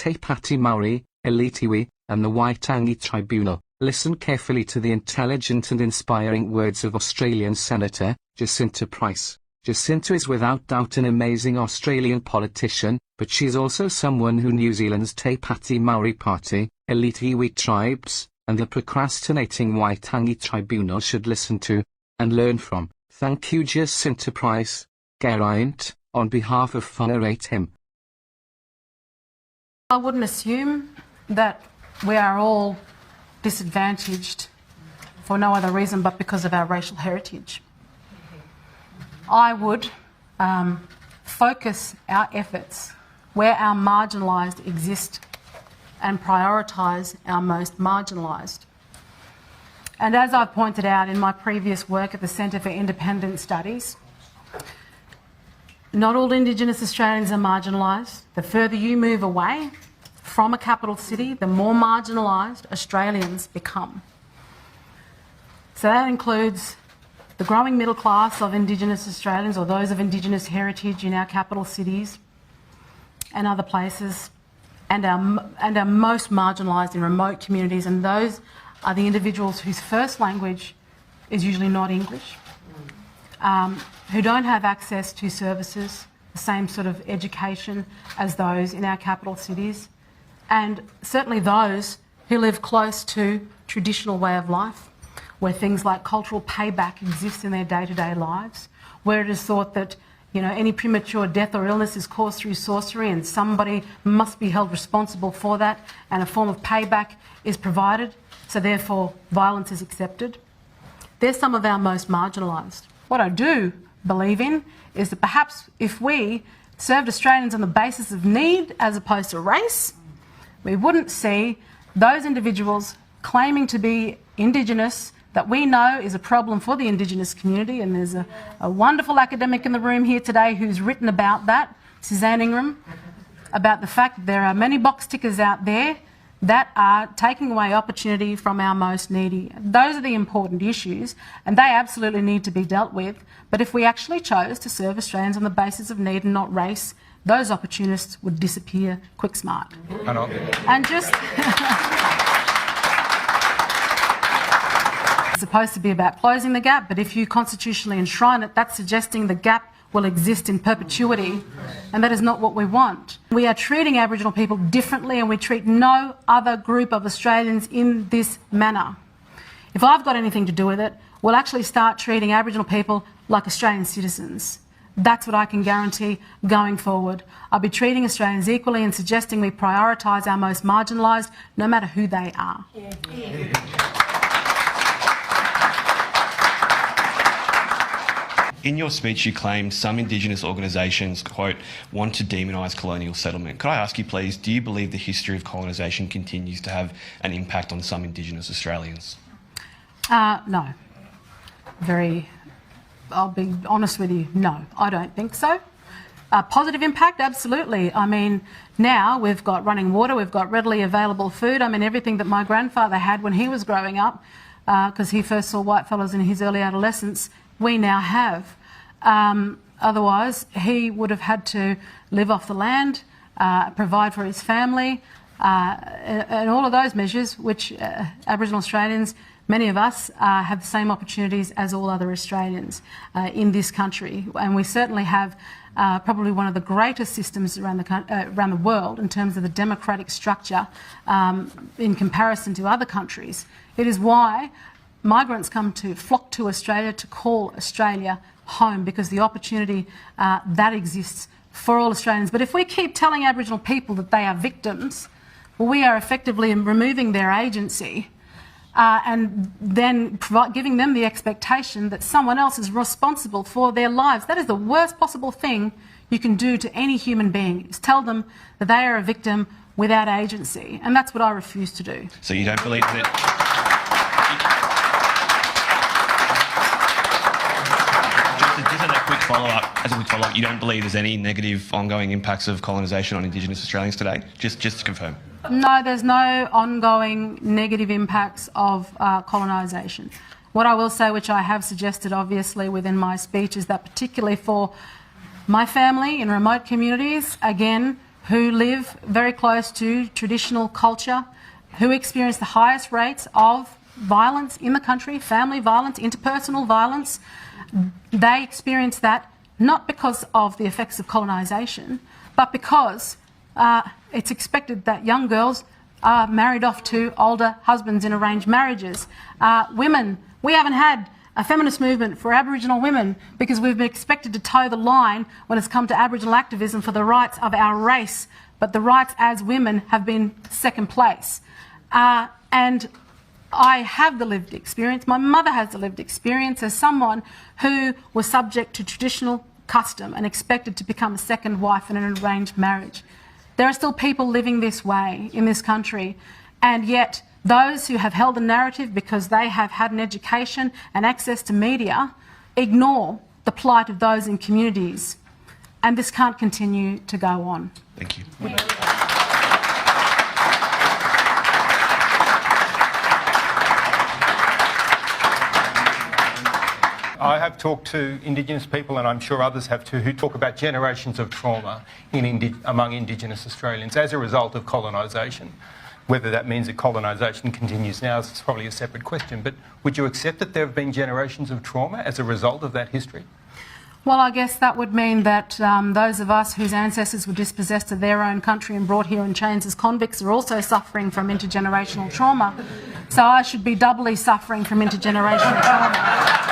Te Pāti Māori, Iwi, and the Waitangi Tribunal. Listen carefully to the intelligent and inspiring words of Australian Senator Jacinta Price. Jacinta is without doubt an amazing Australian politician, but she's also someone who New Zealand's Te Pāti Māori Party, Iwi Tribes, and the procrastinating Waitangi Tribunal should listen to and learn from. Thank you, Jacinta Price. Geraint, on behalf of WhangareiTim. I wouldn't assume that we are all disadvantaged for no other reason but because of our racial heritage. I would focus our efforts where our marginalised exist and prioritise our most marginalised. And as I've pointed out in my previous work at the Centre for Independent Studies, not all Indigenous Australians are marginalised. The further you move away from a capital city, the more marginalised Australians become. So that includes the growing middle class of Indigenous Australians, or those of Indigenous heritage in our capital cities and other places, and our most marginalised in remote communities, and those are the individuals whose first language is usually not English, who don't have access to services, the same sort of education as those in our capital cities, and certainly those who live close to traditional way of life, where things like cultural payback exist in their day-to-day lives, where it is thought that any premature death or illness is caused through sorcery and somebody must be held responsible for that, and a form of payback is provided, so therefore violence is accepted. They're some of our most marginalised. What I do believe in is that perhaps if we served Australians on the basis of need as opposed to race, we wouldn't see those individuals claiming to be Indigenous that we know is a problem for the Indigenous community, and there's a wonderful academic in the room here today who's written about that, Suzanne Ingram, about the fact that there are many box tickers out there that are taking away opportunity from our most needy. Those are the important issues, and they absolutely need to be dealt with. But if we actually chose to serve Australians on the basis of need and not race, those opportunists would disappear quick smart. And just... It's supposed to be about closing the gap, but if you constitutionally enshrine it, that's suggesting the gap will exist in perpetuity, and that is not what we want. We are treating Aboriginal people differently, and we treat no other group of Australians in this manner. If I've got anything to do with it, we'll actually start treating Aboriginal people like Australian citizens. That's what I can guarantee going forward. I'll be treating Australians equally and suggesting we prioritise our most marginalised, no matter who they are. In your speech, you claimed some Indigenous organisations, quote, want to demonise colonial settlement. Could I ask you, please, do you believe the history of colonisation continues to have an impact on some Indigenous Australians? No. I'll be honest with you, no, I don't think so. Positive impact, absolutely. I mean, now we've got running water, we've got readily available food. I mean, everything that my grandfather had when he was growing up, because he first saw whitefellas in his early adolescence, we now have. Otherwise, he would have had to live off the land, provide for his family, and all of those measures, which Aboriginal Australians, many of us, have the same opportunities as all other Australians in this country. And we certainly have probably one of the greatest systems around the world in terms of the democratic structure in comparison to other countries. It is why migrants flock to Australia to call Australia home, because the opportunity that exists for all Australians. But if we keep telling Aboriginal people that they are victims, well, we are effectively removing their agency and then giving them the expectation that someone else is responsible for their lives. That is the worst possible thing you can do to any human being, is tell them that they are a victim without agency. And that's what I refuse to do. So you don't believe that... As a quick follow-up, you don't believe there's any negative ongoing impacts of colonisation on Indigenous Australians today? Just to confirm. No, there's no ongoing negative impacts of colonisation. What I will say, which I have suggested obviously within my speech, is that particularly for my family in remote communities, again, who live very close to traditional culture, who experience the highest rates of violence in the country, family violence, interpersonal violence. They experience that not because of the effects of colonisation, but because it's expected that young girls are married off to older husbands in arranged marriages. Women, we haven't had a feminist movement for Aboriginal women because we've been expected to toe the line when it's come to Aboriginal activism for the rights of our race, but the rights as women have been second place. And I have the lived experience, my mother has the lived experience as someone who was subject to traditional custom and expected to become a second wife in an arranged marriage. There are still people living this way in this country, and yet those who have held a narrative because they have had an education and access to media ignore the plight of those in communities, and this can't continue to go on. Thank you. I have talked to Indigenous people, and I'm sure others have too, who talk about generations of trauma among Indigenous Australians as a result of colonisation. Whether that means that colonisation continues now is probably a separate question, but would you accept that there have been generations of trauma as a result of that history? Well, I guess that would mean that those of us whose ancestors were dispossessed of their own country and brought here in chains as convicts are also suffering from intergenerational trauma. So I should be doubly suffering from intergenerational trauma.